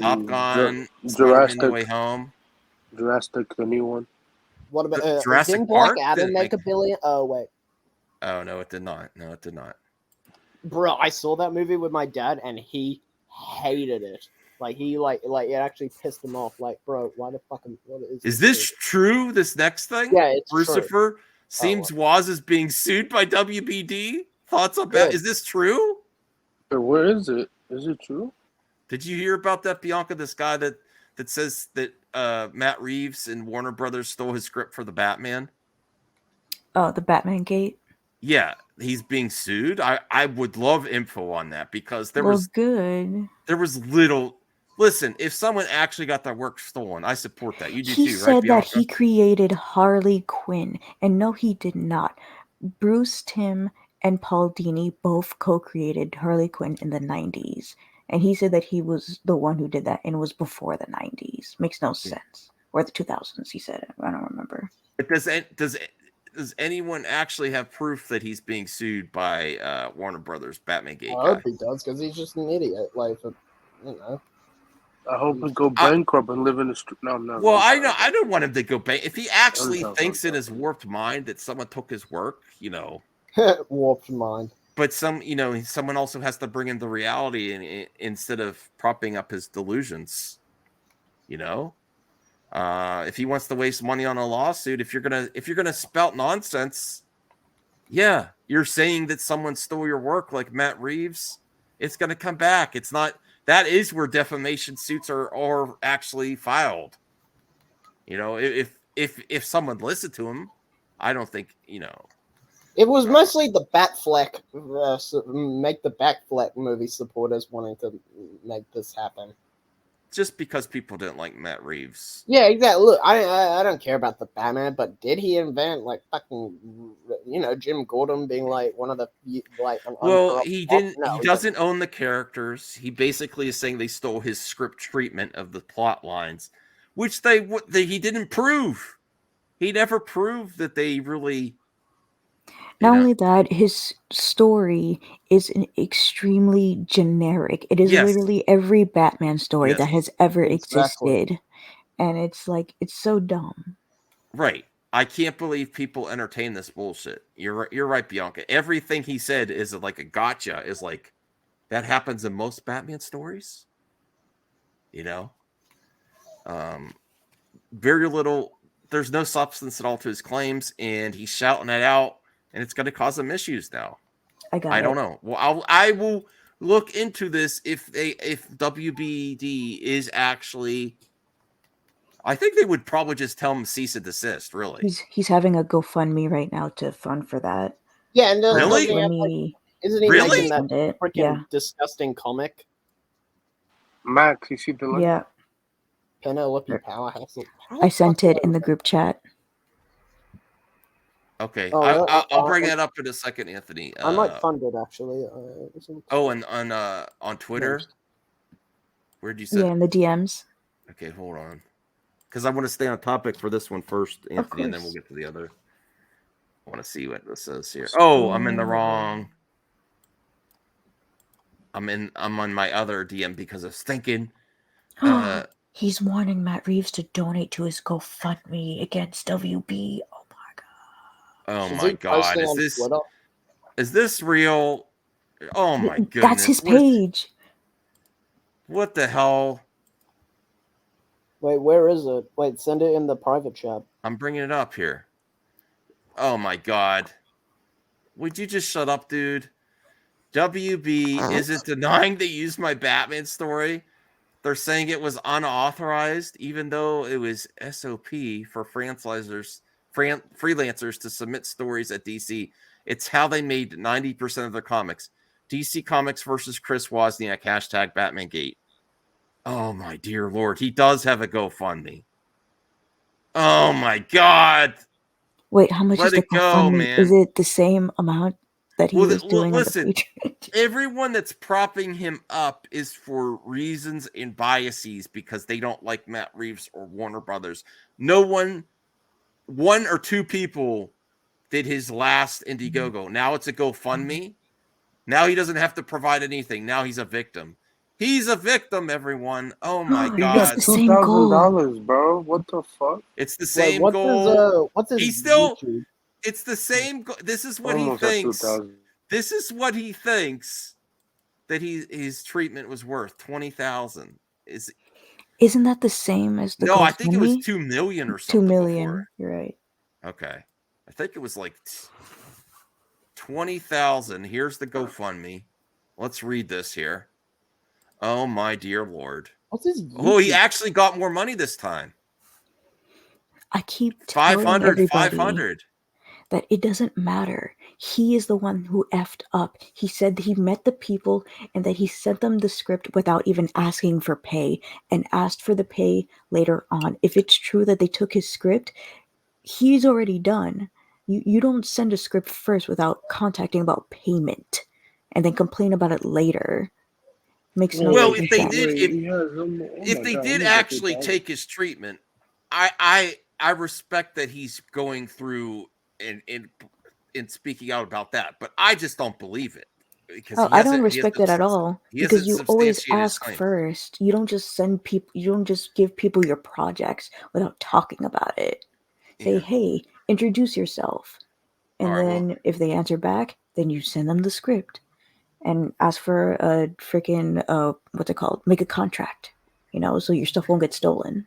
Top Gun, Spider-Man: No Jurassic, Way Home, Jurassic, the new one. What about Jurassic didn't Black Park Adam didn't make make. $1 billion? Oh wait, Oh no, it did not. No, it did not. bro, I saw that movie with my dad, and he hated it. Like he like it actually pissed him off. Like, bro, why the fuck? What Is this true? This next thing? Yeah, it's true. Lucifer seems Woz is being sued by WBD. Thoughts on that? Is this true? Where is it? Is it true? Did you hear about that, Bianca? This guy that says that Matt Reeves and Warner Brothers stole his script for the Batman. Oh, the Batmangate. Yeah, he's being sued. I would love info on that because there was little. Listen, if someone actually got their work stolen, I support that. You do he too, right, said Bianca? that he created Harley Quinn, and no, he did not. Bruce Timm and Paul Dini both co-created Harley Quinn in the 90s, and he said that he was the one who did that, and it was before the 90s. Makes no sense. Or the 2000s, he said. I don't remember. But does anyone actually have proof that he's being sued by Warner Brothers Batmangate? I hope he does, because he's just an idiot. Like, you know. I hope he go bankrupt and live in the street. No. Well, I know. I don't want him to go bankrupt. If he actually thinks in his warped mind that someone took his work, warped mind. But someone also has to bring in the reality instead of propping up his delusions. If he wants to waste money on a lawsuit, if you're gonna spout nonsense, yeah, you're saying that someone stole your work, like Matt Reeves. It's gonna come back. It's not. That is where defamation suits are actually filed. If someone listened to him, I don't think. It was mostly the Batfleck, make the Batfleck movie supporters wanting to make this happen. Just because people didn't like Matt Reeves. Yeah, exactly. Look, I don't care about the Batman, but did he invent fucking Jim Gordon being one of the Well, he didn't. No, he doesn't own the characters. He basically is saying they stole his script treatment of the plot lines, which he didn't prove. He never proved that they really. Not only that, his story is extremely generic. It is literally every Batman story that has ever existed. And it's so dumb. Right. I can't believe people entertain this bullshit. You're right, Bianca. Everything he said is like a gotcha. Is like that happens in most Batman stories. Very little. There's no substance at all to his claims, and he's shouting it out. And it's going to cause them issues now. I don't know. Well, I will look into this if WBD is actually. I think they would probably just tell him cease and desist. Really, he's having a GoFundMe right now to fund for that. Yeah, and really, isn't he making that freaking disgusting comic? Max, you see the link? Yeah. Penelope Powerhouse. I sent it in the group chat. Okay, I'll bring that up in a second, Anthony. I might fund it actually. And on Twitter, where'd you say? Yeah, in the DMs. Okay, hold on, because I want to stay on topic for this one first, Anthony, and then we'll get to the other. I want to see what this says here. Oh, I'm in the wrong. I'm on my other DM because I was thinking. He's wanting Matt Reeves to donate to his GoFundMe against WB. Oh my God! Is this real? Oh my goodness! That's his page. What the hell? Wait, where is it? Wait, send it in the private chat. I'm bringing it up here. Oh my God! Would you just shut up, dude? WB isn't denying they used my Batman story. They're saying it was unauthorized, even though it was S.O.P for freelancers to submit stories at DC. It's how they made 90% of their comics. DC Comics versus Chris Wozniak, hashtag Batmangate. Oh my dear Lord. He does have a GoFundMe. Oh my God. Wait, how much is the GoFundMe? Man. Is it the same amount that he was doing? Listen, everyone that's propping him up is for reasons and biases because they don't like Matt Reeves or Warner Brothers. No one or two people did his last Indiegogo. Now it's a GoFundMe. Now he doesn't have to provide anything. Now he's a victim. He's a victim, everyone. Oh my He God. got the same goal. $2,000, bro. What the fuck? It's the Wait, same what's goal. what's his He's still. YouTube? It's the same. This is what he Almost at thinks. 2,000. This is what he thinks that his treatment was worth. 20,000. Isn't that the same as the No, I think it was GoFundMe? 2 million or 2 something million. before. You're right. Okay. I think it was like 20,000. Here's the GoFundMe. Let's read this here. Oh my dear Lord. What's his YouTube? Oh, he actually got more money this time. I keep telling 500, everybody 500. that it doesn't matter. He is the one who effed up. He said he met the people and that he sent them the script without even asking for pay and asked for the pay later on. If it's true that they took his script, he's already done. You don't send a script first without contacting about payment and then complain about it later. Makes no Well, fucking if they sense. did, Oh if my they God, did he got actually 2,000. take his treatment, I respect that he's going through and speaking out about that, but I just don't believe it because Oh, I don't respect it at all he because hasn't you always substantiated his ask claim. first. You don't just send people. You don't just give people your projects without talking about it. Say, Yeah. hey, introduce yourself, and All right, well- then if they answer back, then you send them the script and ask for a freaking what's it called? Make a contract, so your stuff won't get stolen.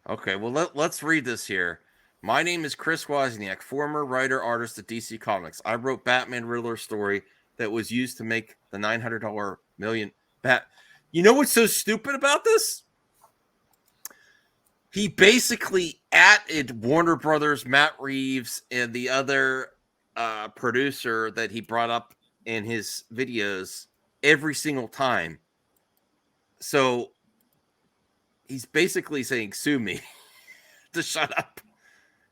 Okay, well let's read this here. My name is Chris Wozniak, former writer artist at DC Comics. I wrote Batman Riddler story that was used to make the $900 million bat. You know what's so stupid about this? He basically added Warner Brothers, Matt Reeves, and the other producer that he brought up in his videos every single time. So he's basically saying, sue me to shut up.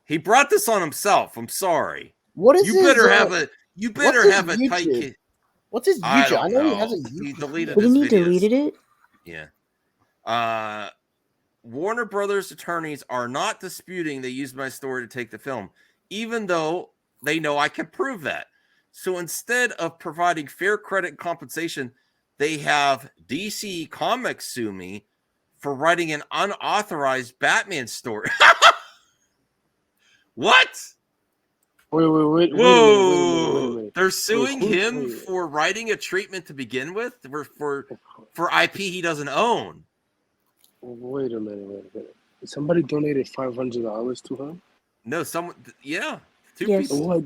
He brought this on himself. I'm sorry. What is You his, better have a YouTube? tight kid. What's his I YouTube? I don't know he know. has a He YouTube. deleted But his he videos. deleted it. Yeah. Warner Brothers attorneys are not disputing they used my story to take the film, even though they know I can prove that. So instead of providing fair credit and compensation, they have DC Comics sue me for writing an unauthorized Batman story. What? Wait a minute. Whoa! They're suing him wait. for writing a treatment to begin with for IP he doesn't own. Wait a minute. Somebody donated $500 to him? No, yeah, two Yes. people. What?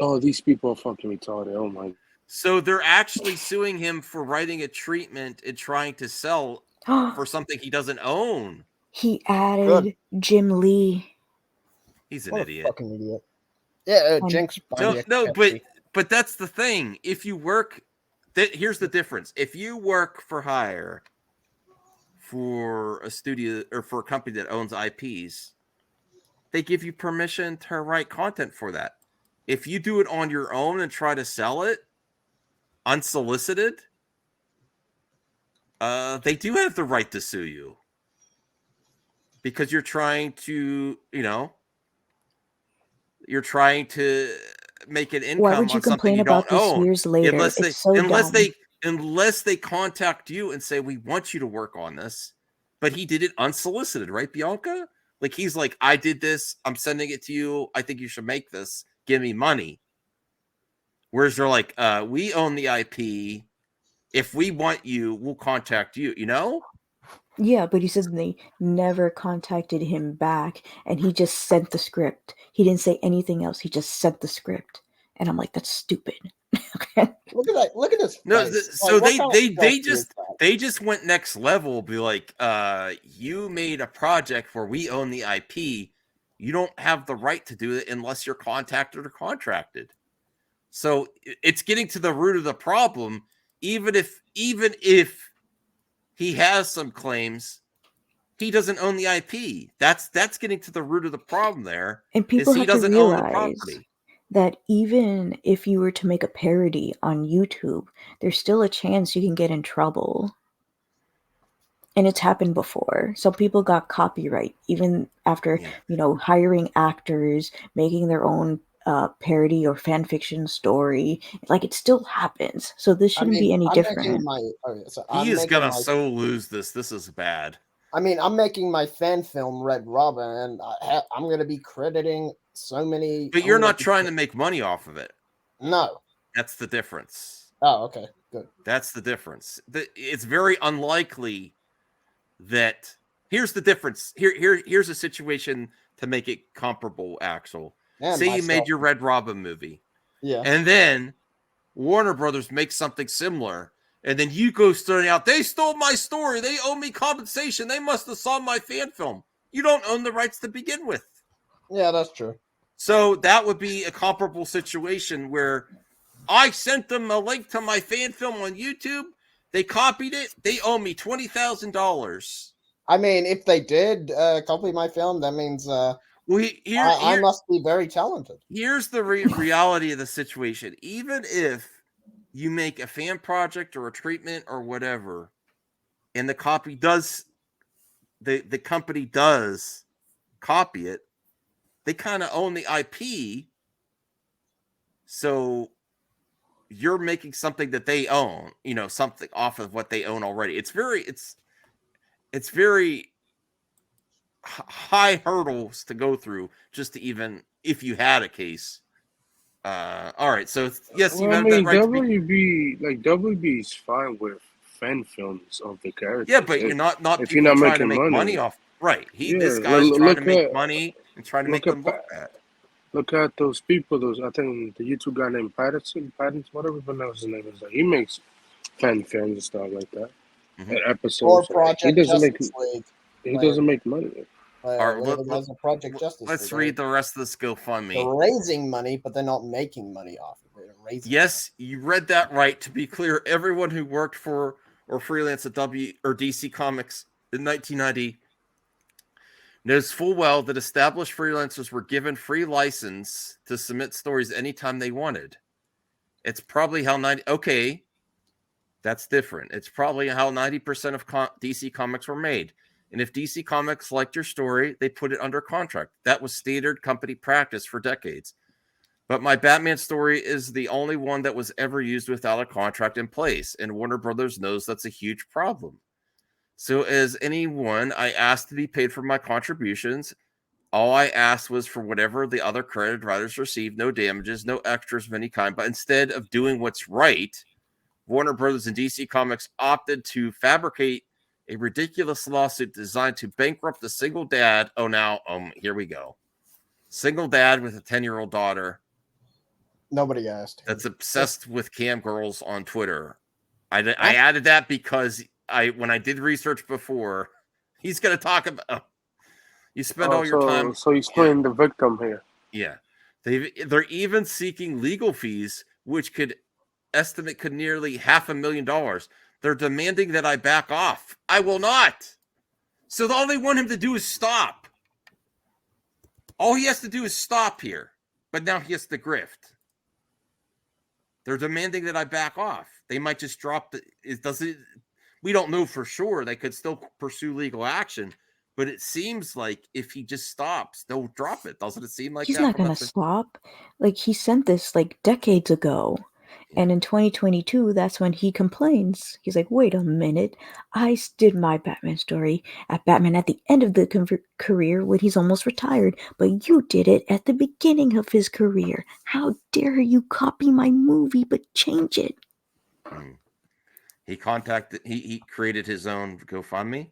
Oh, these people are fucking retarded. Oh my. So they're actually suing him for writing a treatment and trying to sell for something he doesn't own. He added Jim Lee. He's an What idiot. a fucking idiot. Yeah, And- Jinx. But that's the thing. If you work, here's the difference. If you work for hire for a studio or for a company that owns IPs, they give you permission to write content for that. If you do it on your own and try to sell it unsolicited, they do have the right to sue you because you're trying to, make an income Why would you on something complain you about don't this own. years later? It's so dumb. Unless they contact you and say, we want you to work on this. But he did it unsolicited, right, Bianca? Like, he's like, I did this. I'm sending it to you. I think you should make this. Give me money. Whereas they're like, we own the IP. If we want you, we'll contact you, Yeah, but he said they never contacted him back, and he just sent the script. He didn't say anything else. He just sent the script, and I'm like, that's stupid. Okay. Look at that. Look at this. No, face. so Like, what kind of they selfie is that? they just went next level. Be like, you made a project where we own the IP. You don't have the right to do it unless you're contacted or contracted. So it's getting to the root of the problem. Even if he has some claims, he doesn't own the IP. That's getting to the root of the problem there. And people he have to doesn't own the realize property. that even if you were to make a parody on YouTube, there's still a chance you can get in trouble. And it's happened before. Some people got copyright even after, hiring actors, making their own parody or fan fiction story. Like, it still happens. So this I shouldn't mean, be any I'm different. making my. Okay, so He I'm is making gonna my. so lose this. This is bad. I mean, I'm making my fan film Red Robin, and I'm going to be crediting so many. But you're not trying to make money off of it. No. That's the difference. Oh, okay, good. That's the difference. It's very unlikely that. Here's the difference. Here's a situation to make it comparable, Axel. And Say you myself. made your Red Robin movie. Yeah. And then Warner Brothers makes something similar. And then you go starting out, they stole my story. They owe me compensation. They must have saw my fan film. You don't own the rights to begin with. Yeah, that's true. So that would be a comparable situation where I sent them a link to my fan film on YouTube. They copied it. They owe me $20,000. I mean, if they did copy my film, that means Well, I must be very talented. Here's the reality of the situation. Even if you make a fan project or a treatment or whatever, and the company does copy it, they kind of own the IP. So you're making something that they own, something off of what they own already. It's very high hurdles to go through just to even, if you had a case. All right, so yes, you have that right. WB is fine with fan films of the characters. Yeah, but you're not if you're not trying making to make money off. Right. This guy's trying to make money and trying to make them look bad. Look at those people. I think the YouTube guy named Patterson, whatever his name is. He makes fan films and stuff like that. Mm-hmm. Episodes. Or Project He doesn't Justice League. He doesn't make money. All right, Justice let's League, read the rest of this GoFundMe. They're raising money, but they're not making money off of it. Yes, you read that right. To be clear, everyone who worked for or freelanced at DC Comics in 1990 knows full well that established freelancers were given free license to submit stories anytime they wanted. It's probably how that's different. It's probably how 90% of DC Comics were made. And if DC Comics liked your story, they put it under contract. That was standard company practice for decades. But my Batman story is the only one that was ever used without a contract in place. And Warner Brothers knows that's a huge problem. So as anyone, I asked to be paid for my contributions. All I asked was for whatever the other credited writers received, no damages, no extras of any kind. But instead of doing what's right, Warner Brothers and DC Comics opted to fabricate a ridiculous lawsuit designed to bankrupt a single dad. Oh, now, here we go. Single dad with a 10-year-old daughter. Nobody asked. That's obsessed with cam girls on Twitter. I added that because when I did research before, he's going to talk about. You spend all your time. So he's playing the victim here. Yeah, they're even seeking legal fees, which could nearly $500,000. They're demanding that I back off. I will not. So all they want him to do is stop. All he has to do is stop here. But now he has to grift. They're demanding that I back off. They might just drop we don't know for sure. They could still pursue legal action. But it seems like if he just stops, they'll drop it. Doesn't it seem like he's not going to stop? Like, he sent this decades ago. And in 2022, that's when he complains. He's like, wait a minute. I did my Batman story at Batman at the end of the career when he's almost retired. But you did it at the beginning of his career. How dare you copy my movie but change it? He created his own GoFundMe.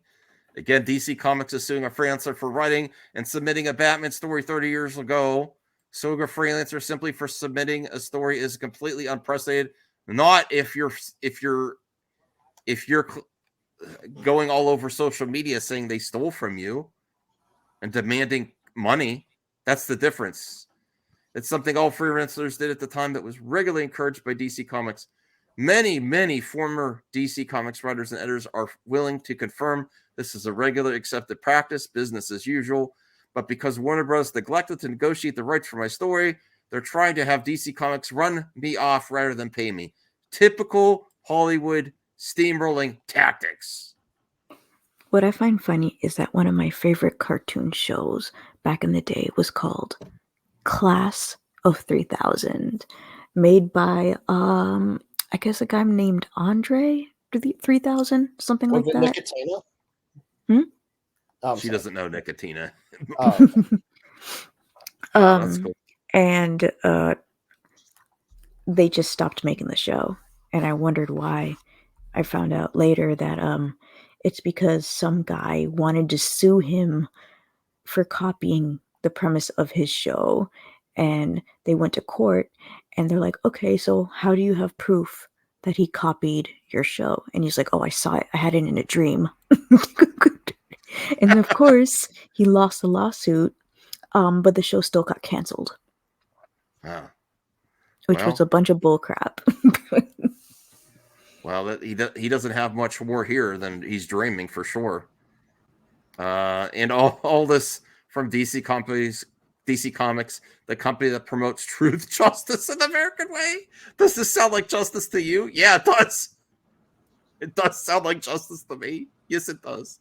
Again, DC Comics is suing a freelancer for writing and submitting a Batman story 30 years ago. Suing a freelancer simply for submitting a story is completely unprecedented. Not if you're going all over social media saying they stole from you and demanding money. That's the difference. It's something all freelancers did at the time that was regularly encouraged by DC Comics. Many former DC Comics writers and editors are willing to confirm this is a regular accepted practice, business as usual. But because Warner Bros. Neglected to negotiate the rights for my story, they're trying to have DC Comics run me off rather than pay me. Typical Hollywood steamrolling tactics. What I find funny is that one of my favorite cartoon shows back in the day was called Class of 3000, made by I guess a guy named Andre 3000, something Was like it that. Nicotina? Hmm? Oh, I'm She sorry. doesn't know Nicotina. Oh, okay. That's cool. And they just stopped making the show, and I wondered why. I found out later that it's because some guy wanted to sue him for copying the premise of his show, and they went to court, and they're like, okay, so how do you have proof that he copied your show? And he's like, oh, I saw it, I had it in a dream. And of course he lost the lawsuit, but the show still got canceled, Oh. which was a bunch of bullcrap. Well, he doesn't have much more here than he's dreaming for sure. And all this from DC Comics, the company that promotes truth, justice, and the American way. Does this sound like justice to you? Yeah, it does. It does sound like justice to me. Yes, it does.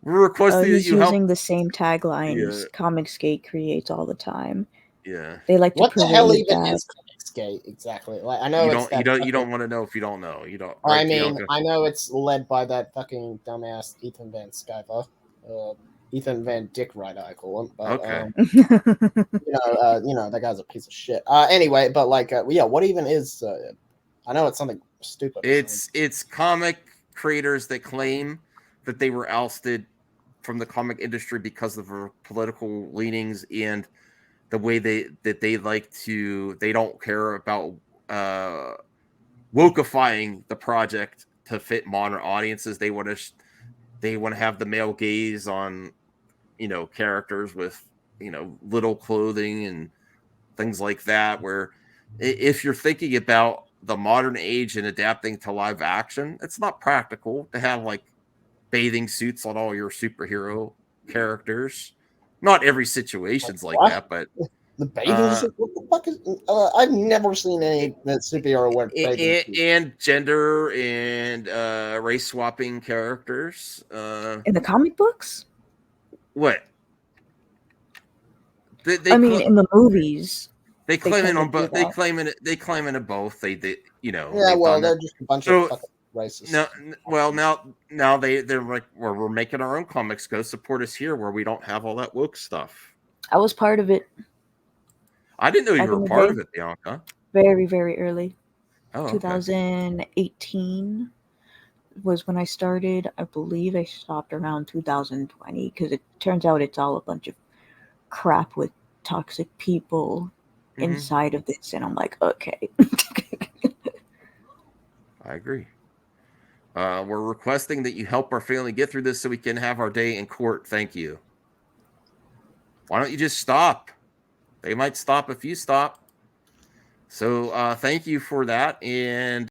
We're requesting that He's you help. using the same taglines Yeah, Comicsgate creates all the time. yeah. They like to What the prove it hell with even that. is Comicsgate exactly? Like, I know it's that. You don't want to know if you don't know. You don't. Or I Right, mean, Bianca? I know it's led by that fucking dumbass Ethan Van Sciver. Ethan Van Dick Rider, I call him. But Okay. you know that guy's a piece of shit. Anyway, but like, yeah, what even is? I know it's something stupid. It's comic creators that claim that they were ousted from the comic industry because of their political leanings and the way they like to. They don't care about wokeifying the project to fit modern audiences. They want to have the male gaze on characters with little clothing and things like that. Where if you're thinking about the modern age and adapting to live action, it's not practical to have like bathing suits on all your superhero characters. Not every situation's like What? that, but The bathing suit? What the fuck is? I've never seen any superhero wear bathing suits. and gender and race swapping characters. In the comic books? What I mean, in the movies, they they claim it kind on of do both. They that. claim it. They claim it in both. They Yeah, they've well, done they're it. just a bunch of So fucking racists. no, well now they're like, well, we're making our own comics. Go support us here where we don't have all that woke stuff. I was part of it. I didn't know you Back were in the part day. of it, Bianca. Very, very early. Oh, okay. 2018 was when I started. I believe I stopped around 2020 because it turns out it's all a bunch of crap with toxic people inside of this, and I'm like, okay. I agree. We're requesting that you help our family get through this so we can have our day in court. Thank you. Why don't you just stop? They might stop if you stop. So thank you for that. And